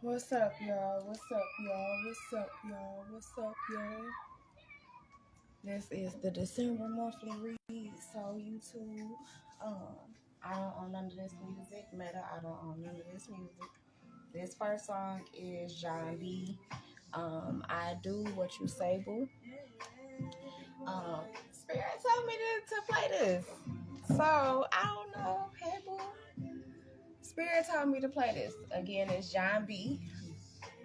What's up, y'all? What's up, y'all? What's up, y'all? What's up, y'all? This is the December monthly read. So YouTube, I don't own none of this music. Meta, I don't own none of this music. This first song is John B. I do what you say, boo. Spirit told me to play this, so I don't know. Hey, boo. Spirit told me to play this. Again, it's John B.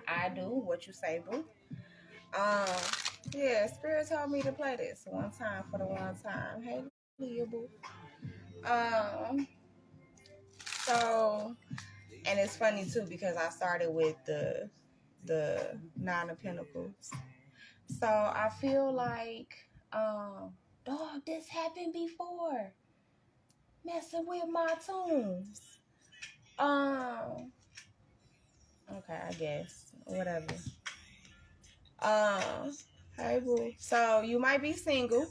I do what you say, boo. Yeah, Spirit told me to play this one time for the one time. Hey, Leah, boo. So, and it's funny too because I started with the Nine of Pentacles. So I feel like, dog, this happened before. Messing with my tunes. Okay, I guess whatever. Hey, boo. So you might be single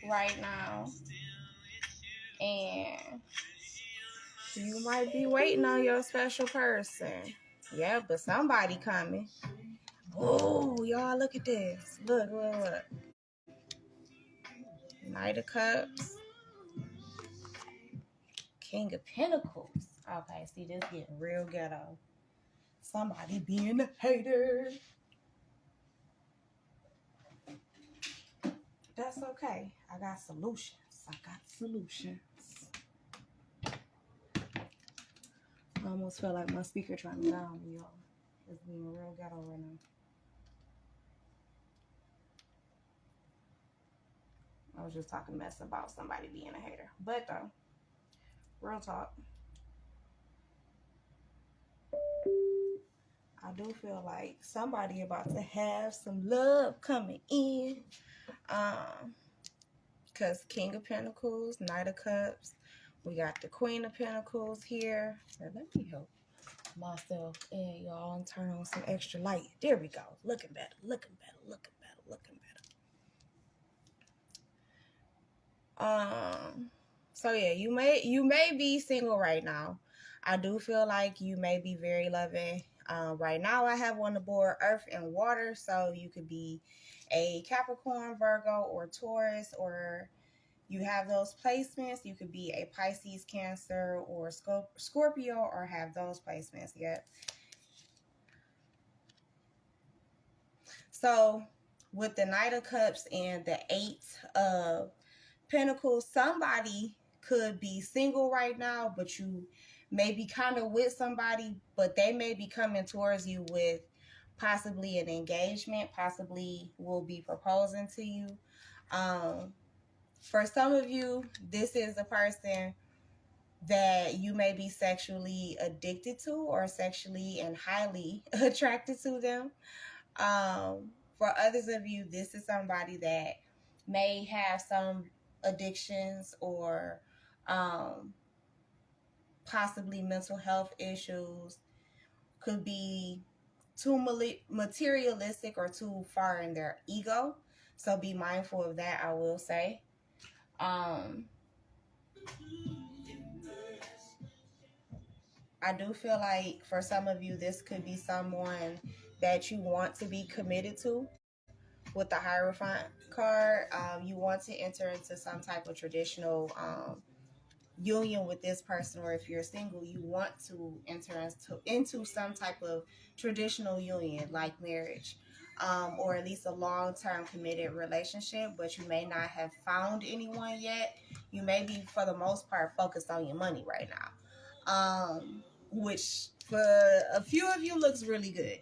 right now, and you might be waiting on your special person. Yeah, but somebody coming. Oh, y'all, look at this. Look. Knight of Cups. King of Pentacles. Okay, see, this getting real ghetto. Somebody being a hater. That's okay. I got solutions. I almost feel like my speaker trying to down me, y'all. It's being real ghetto right now. I was just talking mess about somebody being a hater. But though, real talk. I do feel like somebody about to have some love coming in. Because King of Pentacles, Knight of Cups. We got the Queen of Pentacles here. Now, let me help myself and y'all and turn on some extra light. There we go. Looking better. So yeah, you may be single right now. I do feel like you may be very loving. Right now I have on the board Earth and Water, so you could be a Capricorn, Virgo, or Taurus, or you have those placements. You could be a Pisces, Cancer, or Scorpio, or have those placements. Yep. So with the Knight of Cups and the Eight of Pentacles, somebody could be single right now, but you may be kind of with somebody, but they may be coming towards you with possibly an engagement, possibly will be proposing to you. For some of you, this is a person that you may be sexually addicted to or sexually and highly attracted to them. For others of you, this is somebody that may have some addictions or possibly mental health issues, could be too materialistic or too far in their ego. So be mindful of that, I will say. I do feel like for some of you, this could be someone that you want to be committed to. With the Hierophant card, you want to enter into some type of traditional union with this person, or if you're single, you want to enter into some type of traditional union like marriage, or at least a long-term committed relationship, but you may not have found anyone yet. You may be, for the most part, focused on your money right now, which for a few of you looks really good.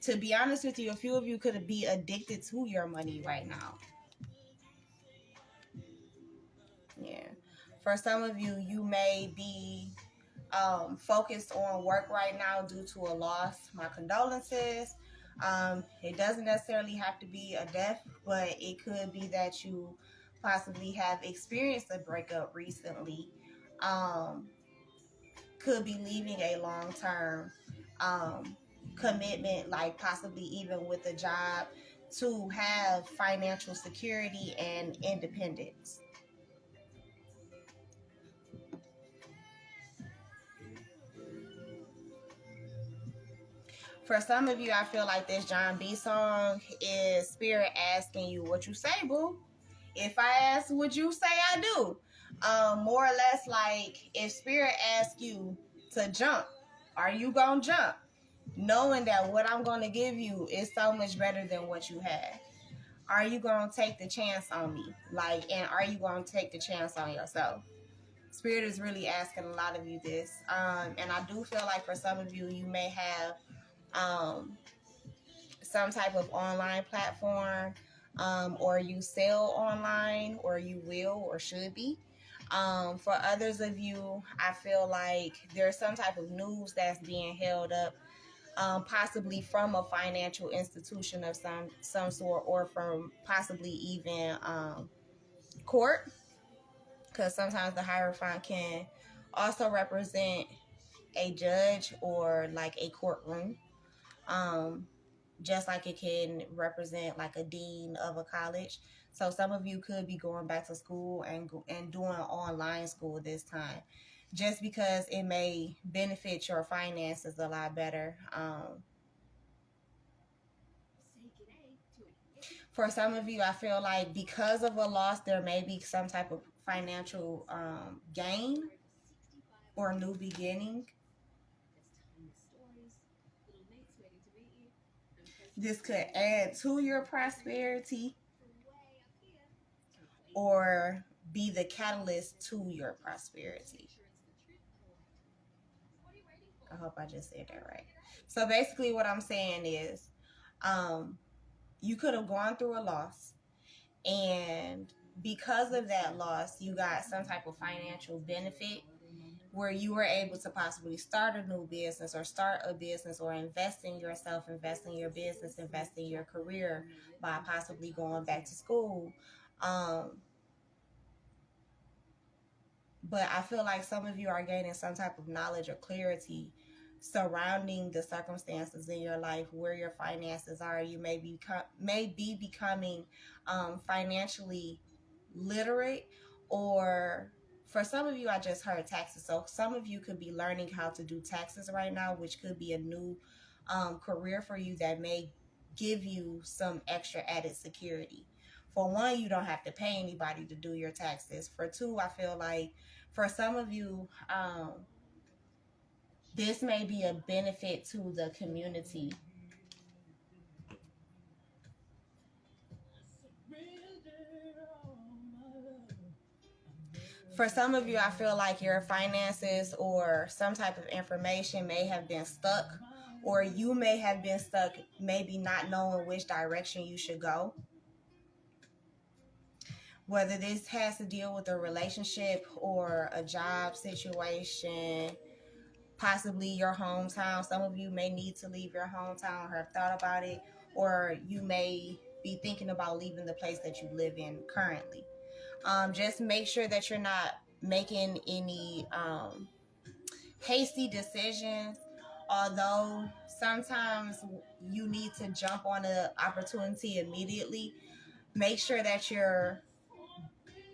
To be honest with you, a few of you could be addicted to your money right now. Yeah. For some of you, you may be focused on work right now due to a loss. My condolences. It doesn't necessarily have to be a death, but it could be that you possibly have experienced a breakup recently. Could be leaving a long-term commitment, like possibly even with a job, to have financial security and independence. For some of you, I feel like this John B song is spirit asking you, what you say, boo? If I ask, would you say I do? More or less like, if spirit asks you to jump, are you gonna jump? Knowing that what I'm gonna give you is so much better than what you have. Are you gonna take the chance on me? Like, and are you gonna take the chance on yourself? Spirit is really asking a lot of you this. And I do feel like for some of you, you may have some type of online platform, or you sell online, or you will or should be. For others of you, I feel like there's some type of news that's being held up, possibly from a financial institution of some sort, or from possibly even court, because sometimes the Hierophant can also represent a judge or like a courtroom. Just like it can represent like a dean of a college. So some of you could be going back to school and doing online school this time, just because it may benefit your finances a lot better. For some of you, I feel like because of a loss, there may be some type of financial gain or new beginning. This could add to your prosperity or be the catalyst to your prosperity. I hope I just said that right. So basically what I'm saying is, you could have gone through a loss, and because of that loss, you got some type of financial benefit where you were able to possibly start a new business, or start a business, or invest in yourself, invest in your business, invest in your career by possibly going back to school. But I feel like some of you are gaining some type of knowledge or clarity surrounding the circumstances in your life, where your finances are. You may be becoming financially literate, or for some of you, I just heard taxes. So some of you could be learning how to do taxes right now, which could be a new career for you that may give you some extra added security. For one, you don't have to pay anybody to do your taxes. For two, I feel like for some of you, this may be a benefit to the community. For some of you, I feel like your finances or some type of information may have been stuck, or you may have been stuck, maybe not knowing which direction you should go. Whether this has to deal with a relationship or a job situation, possibly your hometown. Some of you may need to leave your hometown or have thought about it, or you may be thinking about leaving the place that you live in currently. Just make sure that you're not making any hasty decisions. Although sometimes you need to jump on an opportunity immediately, make sure that you're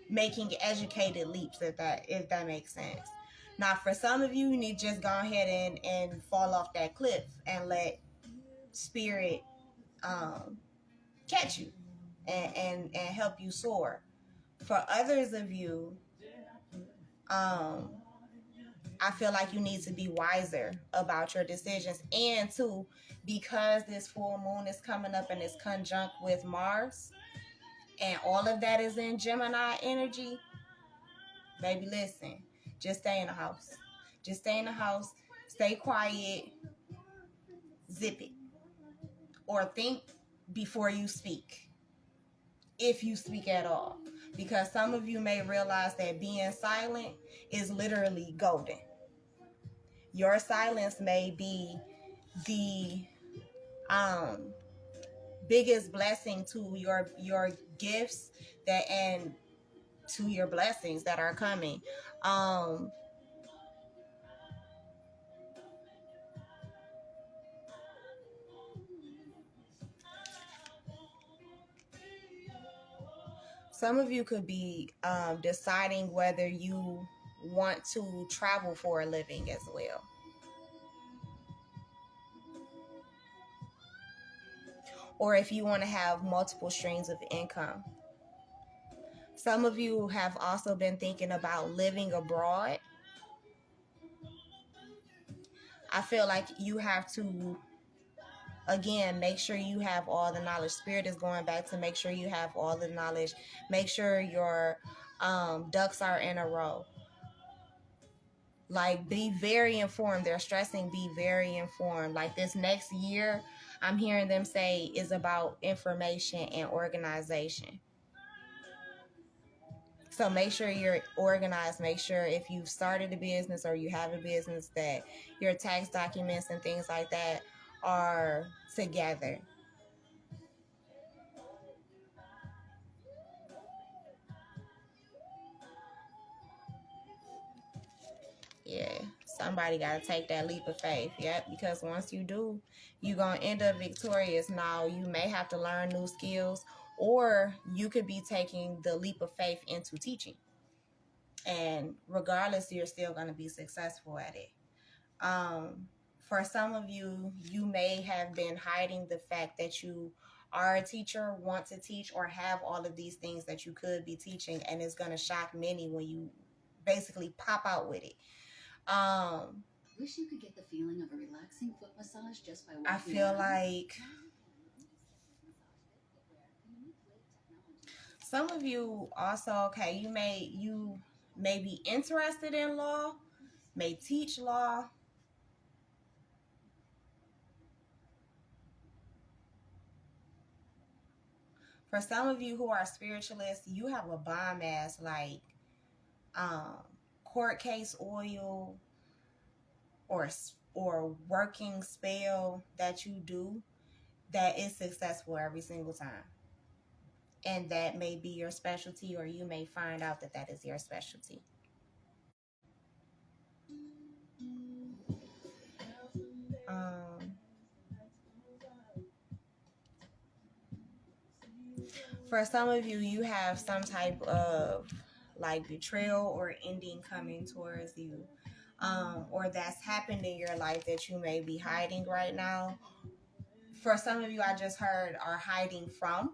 making educated leaps, if that makes sense. Now, for some of you, you need to just go ahead and fall off that cliff and let spirit catch you and help you soar. For others of you, I feel like you need to be wiser about your decisions. And too, because this full moon is coming up and it's conjunct with Mars, and all of that is in Gemini energy, baby, listen, just stay in the house. Just stay in the house, stay quiet, zip it. Or think before you speak, if you speak at all. Because some of you may realize that being silent is literally golden. Your silence may be the biggest blessing to your gifts that, and to your blessings that are coming. Some of you could be deciding whether you want to travel for a living as well. or if you want to have multiple streams of income. Some of you have also been thinking about living abroad. I feel like you have to, again, make sure you have all the knowledge. Spirit is going back to make sure you have all the knowledge. Make sure your ducks are in a row. Like, be very informed. They're stressing, be very informed. Like, this next year, I'm hearing them say, is about information and organization. So make sure you're organized. Make sure if you've started a business or you have a business, that your tax documents and things like that are together. Yeah, somebody got to take that leap of faith. Yep, because once you do, you're going to end up victorious. Now, you may have to learn new skills, or you could be taking the leap of faith into teaching. And regardless, you're still going to be successful at it. For some of you, you may have been hiding the fact that you are a teacher, want to teach, or have all of these things that you could be teaching, and it's going to shock many when you basically pop out with it. Wish you could get the feeling of a relaxing foot massage just by walking I feel around. like some of you also, okay, you may be interested in law, may teach law. For some of you who are spiritualists, you have a bomb ass like court case oil or working spell that you do that is successful every single time. And that may be your specialty, or you may find out that that is your specialty. For some of you, you have some type of like betrayal or ending coming towards you, or that's happened in your life that you may be hiding right now. For some of you, I just heard are hiding from.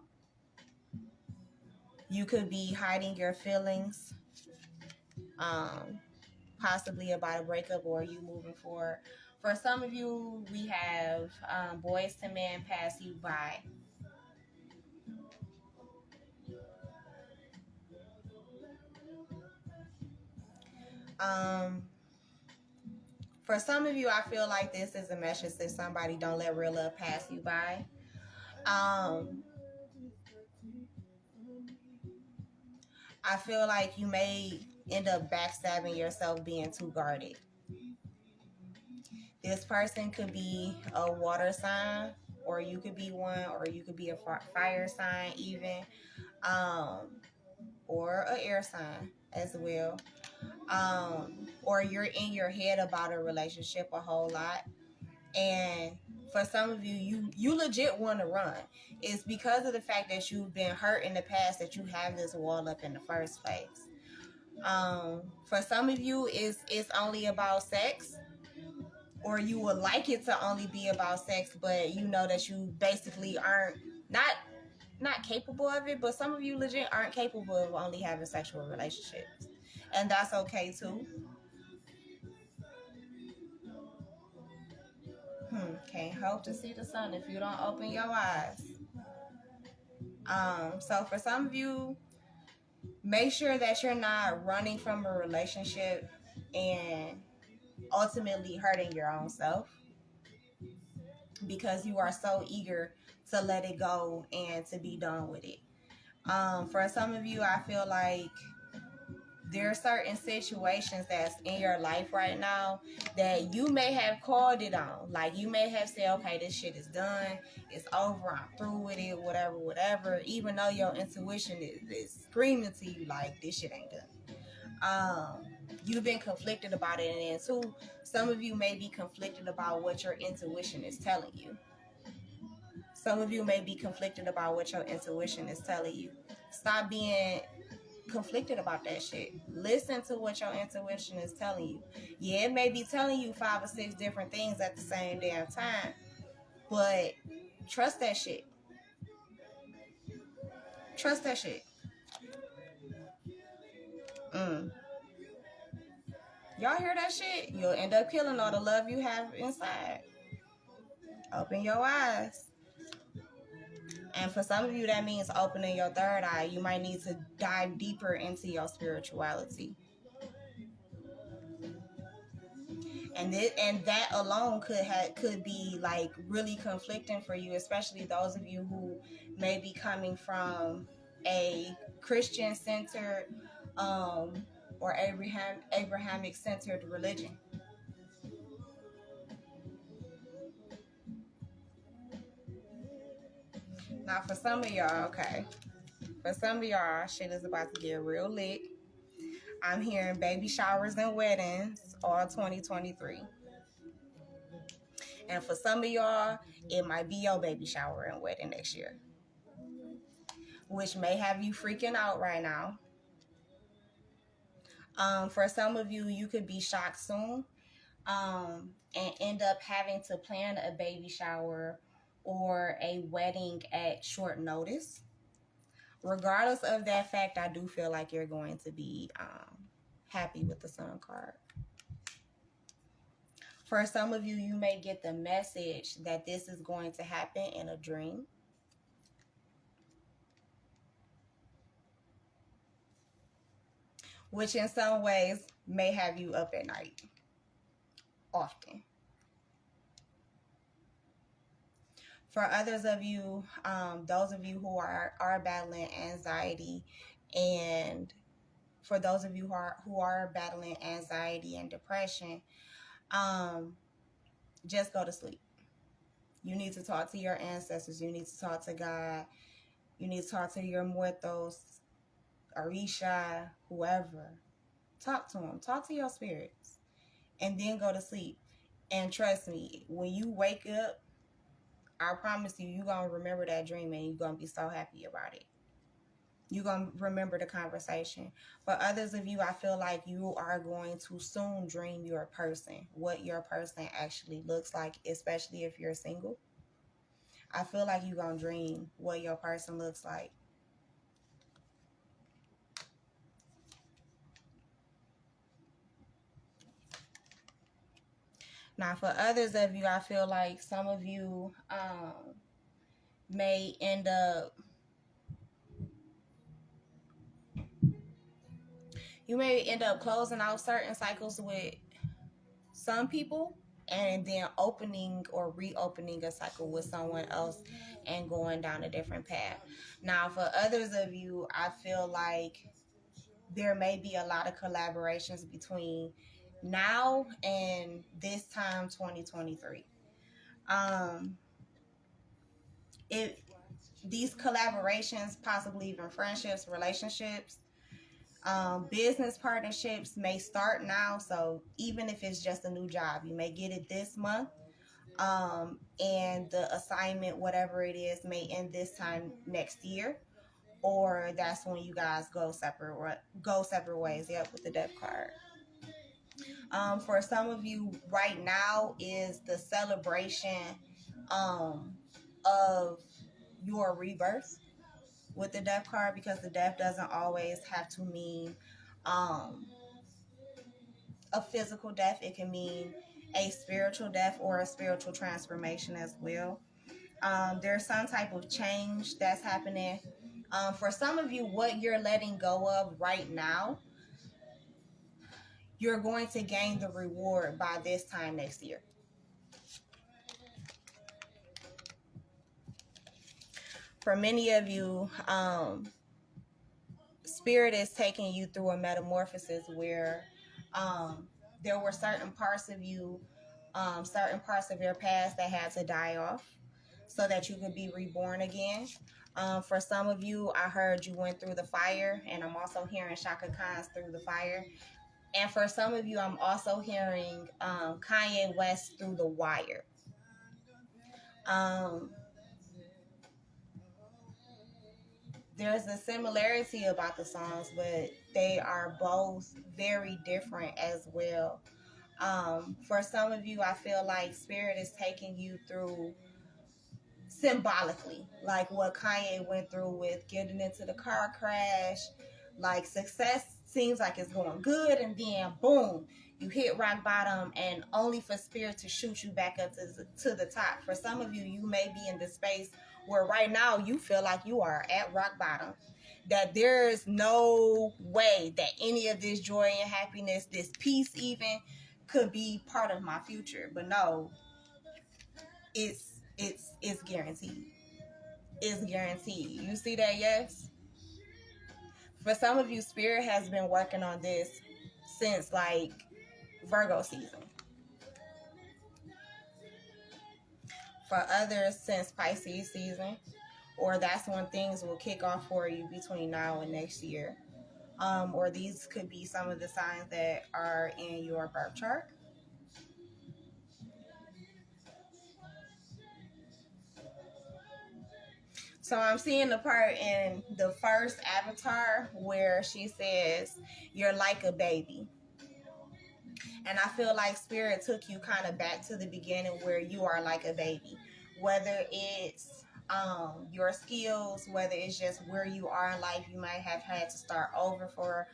You could be hiding your feelings, possibly about a breakup or you moving forward. For some of you, we have boys to men pass you by. For some of you, I feel like this is a message to somebody: don't let real love pass you by. I feel like you may end up backstabbing yourself being too guarded. This person could be a water sign, or you could be one, or you could be a fire sign even, or an air sign as well. Or you're in your head about a relationship a whole lot. And for some of you, you legit want to run. It's because of the fact that you've been hurt in the past that you have this wall up in the first place. For some of you, it's only about sex, or you would like it to only be about sex, but you know that you basically aren't not capable of it. But some of you legit aren't capable of only having sexual relationships, and that's okay too. Can't hope to see the sun if you don't open your eyes. So for some of you, make sure that you're not running from a relationship and ultimately hurting your own self, because you are so eager to let it go and to be done with it. For some of you, I feel like there are certain situations that's in your life right now that you may have called it on. Like, you may have said, okay, this shit is done, it's over, I'm through with it, whatever, even though your intuition is screaming to you like, this shit ain't done. You've been conflicted about it. And then too, some of you may be conflicted about what your intuition is telling you. Some of you may be conflicted about what your intuition is telling you. Stop being conflicted about that shit. Listen to what your intuition is telling you. Yeah, it may be telling you 5 or 6 different things at the same damn time, but trust that shit. Trust that shit. Y'all hear that shit? You'll end up killing all the love you have inside. Open your eyes. And for some of you, that means opening your third eye. You might need to dive deeper into your spirituality. And that alone could be like really conflicting for you, especially those of you who may be coming from a Christian centered or Abrahamic centered religion. Now for some of y'all, okay. For some of y'all, shit is about to get real lit. I'm hearing baby showers and weddings all 2023. And for some of y'all, it might be your baby shower and wedding next year, which may have you freaking out right now. For some of you, you could be shocked soon and end up having to plan a baby shower or a wedding at short notice. Regardless of that fact, I do feel like you're going to be happy with the Sun card. For some of you, you may get the message that this is going to happen in a dream. Which in some ways may have you up at night. Often. For others of you, those of you who are battling anxiety, and for those of you who are battling anxiety and depression, just go to sleep. You need to talk to your ancestors. You need to talk to God. You need to talk to your muertos, Orisha, whoever. Talk to them. Talk to your spirits. And then go to sleep. And trust me, when you wake up, I promise you, you're going to remember that dream and you're going to be so happy about it. You're going to remember the conversation. For others of you, I feel like you are going to soon dream your person, what your person actually looks like, especially if you're single. I feel like you're going to dream what your person looks like. Now, for others of you, I feel like some of you may end up closing out certain cycles with some people and then opening or reopening a cycle with someone else and going down a different path. Now, for others of you, I feel like there may be a lot of collaborations between now and this time 2023. These collaborations, possibly even friendships, relationships, business partnerships may start now. So even if it's just a new job, you may get it this month. And the assignment, whatever it is, may end this time next year. Or that's when you guys go separate ways. Yep, with the Death card. For some of you right now is the celebration of your rebirth with the Death card, because the death doesn't always have to mean a physical death. It can mean a spiritual death or a spiritual transformation as well. There's some type of change that's happening. For some of you, what you're letting go of right now, you're going to gain the reward by this time next year. For many of you, Spirit is taking you through a metamorphosis where there were certain parts of you, certain parts of your past that had to die off so that you could be reborn again. For some of you, I heard you went through the fire, and I'm also hearing Shaka Khan's Through the Fire. And for some of you, I'm also hearing Kanye West Through the Wire. There's a similarity about the songs, but they are both very different as well. For some of you, I feel like Spirit is taking you through symbolically, like what Kanye went through with getting into the car crash. Like success seems like it's going good, and then boom, you hit rock bottom, and only for spirit to shoot you back up to the top. For some of you, you may be in the space where right now you feel like you are at rock bottom, that there's no way that any of this joy and happiness, this peace even, could be part of my future. But no, it's guaranteed. It's guaranteed. You see that? Yes. For some of you, spirit has been working on this since like Virgo season. For others, since Pisces season, or that's when things will kick off for you between now and next year. Or these could be some of the signs that are in your birth chart. So I'm seeing the part in the first avatar where she says, "You're like a baby." And I feel like spirit took you kind of back to the beginning where you are like a baby. Whether it's your skills, whether it's just where you are in life, you might have had to start over for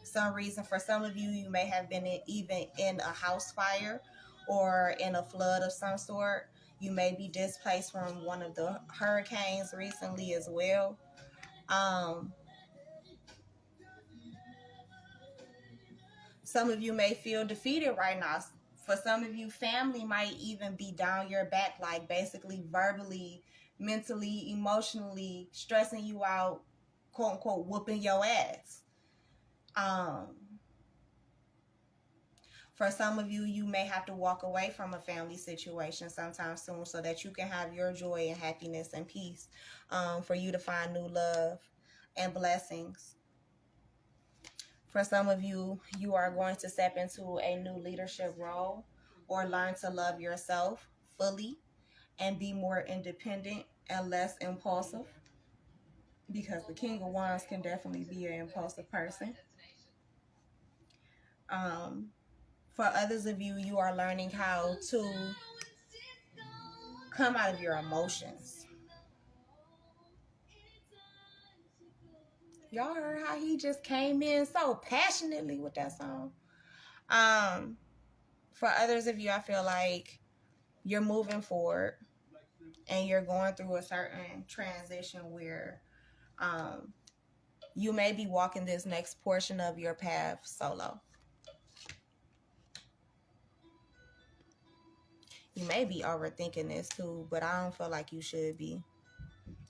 some reason. For some of you, you may have been even in a house fire or in a flood of some sort. You may be displaced from one of the hurricanes recently as well. Some of you may feel defeated right now. For some of you, family might even be down your back, like basically verbally, mentally, emotionally stressing you out, quote unquote, whooping your ass. For some of you, you may have to walk away from a family situation sometime soon so that you can have your joy and happiness and peace, for you to find new love and blessings. For some of you, you are going to step into a new leadership role or learn to love yourself fully and be more independent and less impulsive, because the King of Wands can definitely be an impulsive person. For others of you, you are learning how to come out of your emotions. Y'all heard how he just came in so passionately with that song. For others of you, I feel like you're moving forward and you're going through a certain transition where you may be walking this next portion of your path solo. You may be overthinking this too, but I don't feel like you should be.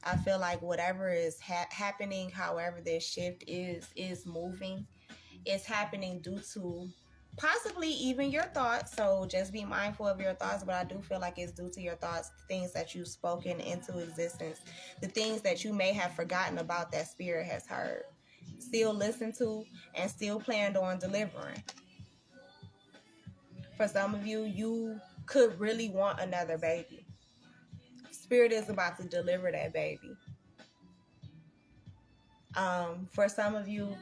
I feel like whatever is happening, however this shift is moving, it's happening due to possibly even your thoughts. So just be mindful of your thoughts, but I do feel like it's due to your thoughts, the things that you've spoken into existence, the things that you may have forgotten about that spirit has heard, still listened to, and still planned on delivering. For some of you, you could really want another baby. Spirit is about to deliver that baby. For some of you,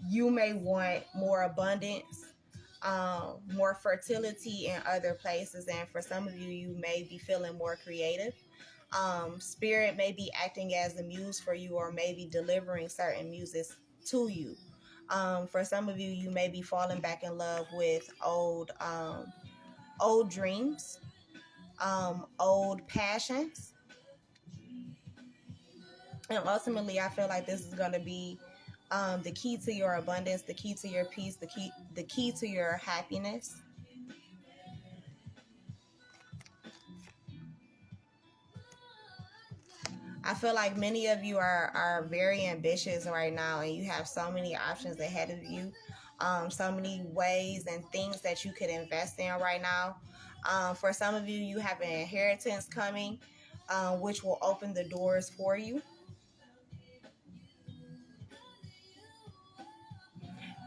you may want more abundance, more fertility in other places. And for some of you, you may be feeling more creative. Spirit may be acting as a muse for you, or maybe delivering certain muses to you. For some of you, you may be falling back in love with old dreams, old passions. And ultimately, I feel like this is going to be the key to your abundance, the key to your peace, the key to your happiness. I feel like many of you are very ambitious right now, and you have so many options ahead of you, so many ways and things that you could invest in right now. For some of you, you have an inheritance coming, which will open the doors for you.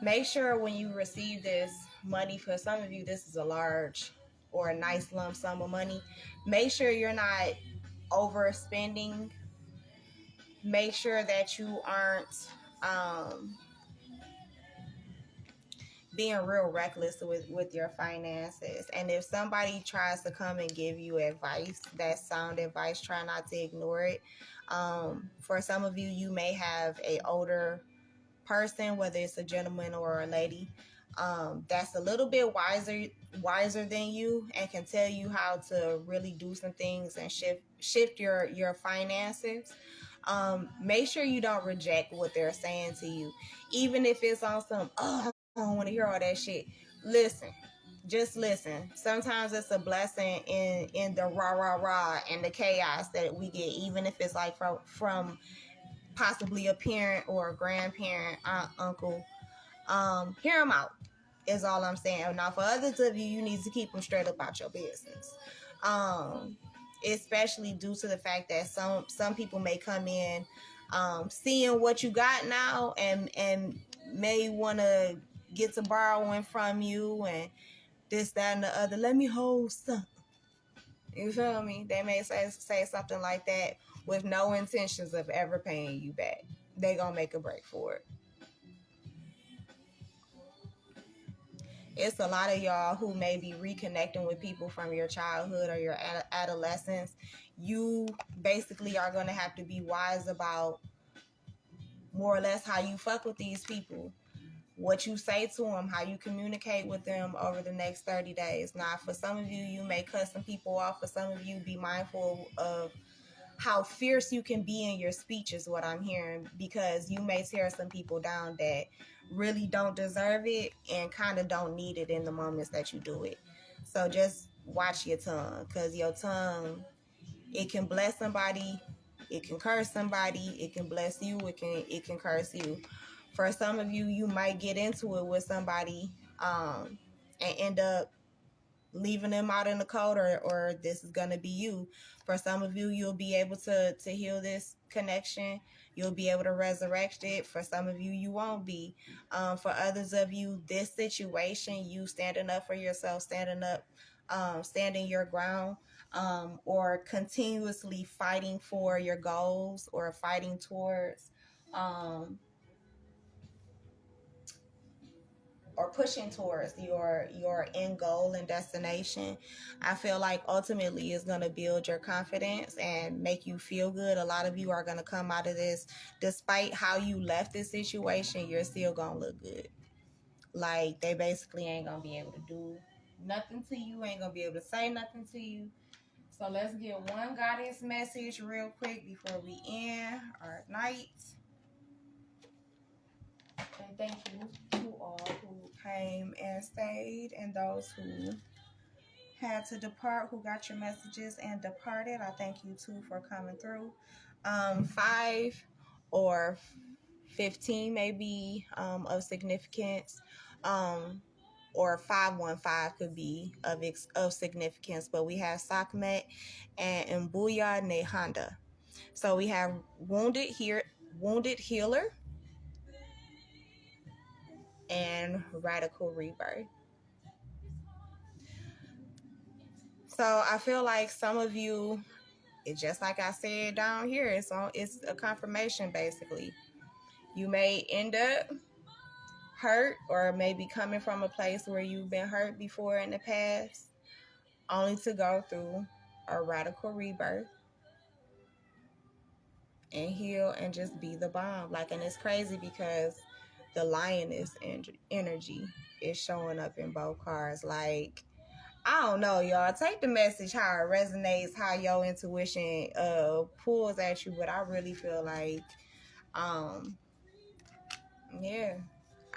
Make sure when you receive this money, for some of you, this is a large or a nice lump sum of money. Make sure you're not overspending. Make sure that you aren't being real reckless with your finances. And if somebody tries to come and give you advice, that sound advice, try not to ignore it. For some of you, you may have a older person, whether it's a gentleman or a lady, that's a little bit wiser than you and can tell you how to really do some things and shift your finances. Make sure you don't reject what they're saying to you, even if it's on some, oh, I don't want to hear all that shit. Listen, just listen. Sometimes it's a blessing in the rah rah rah and the chaos that we get, even if it's like from possibly a parent or a grandparent, aunt, uncle. Hear them out is all I'm saying. Now, for others of you, you need to keep them straight up out your business. Especially due to the fact that some people may come in seeing what you got now and may want to get to borrowing from you and this, that, and the other. Let me hold something. You feel me? They may say something like that with no intentions of ever paying you back. They gonna make a break for it. It's a lot of y'all who may be reconnecting with people from your childhood or your adolescence. You basically are going to have to be wise about more or less how you fuck with these people, what you say to them, how you communicate with them over the next 30 days. Now, for some of you, you may cut some people off. For some of you, be mindful of how fierce you can be in your speech is what I'm hearing, because you may tear some people down that really don't deserve it and kind of don't need it in the moments that you do it. So just watch your tongue, because your tongue, it can bless somebody, it can curse somebody, it can bless you, it can curse you. For some of you, you might get into it with somebody and end up leaving them out in the cold, or this is going to be you. For some of you, you'll be able to heal this connection. You'll be able to resurrect it. For some of you, you won't be. For others of you, this situation, you standing up for yourself, standing your ground, or continuously fighting for your goals or fighting towards or pushing towards your end goal and destination, I feel like ultimately is going to build your confidence and make you feel good. A lot of you are going to come out of this, despite how you left this situation, you're still going to look good. Like, they basically ain't going to be able to do nothing to you, ain't going to be able to say nothing to you. So let's get one guidance message real quick before we end our night. And thank you to all who came and stayed, and those who had to depart, who got your messages and departed. I thank you too for coming through. 5 or 15 may be of significance, or 515 could be of significance. But we have Sakmet and Mbuya Nehanda. So we have wounded healer, and radical rebirth. So I feel like some of you, it's just like I said down here, it's a confirmation basically. You may end up hurt, or maybe coming from a place where you've been hurt before in the past, only to go through a radical rebirth and heal and just be the bomb. Like, and it's crazy because the lioness energy is showing up in both cards. Like, I don't know, y'all. Take the message how it resonates, how your intuition pulls at you. But I really feel like, yeah,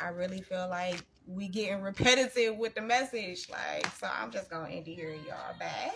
I really feel like we getting repetitive with the message. Like, so I'm just gonna end it here, y'all. Bye.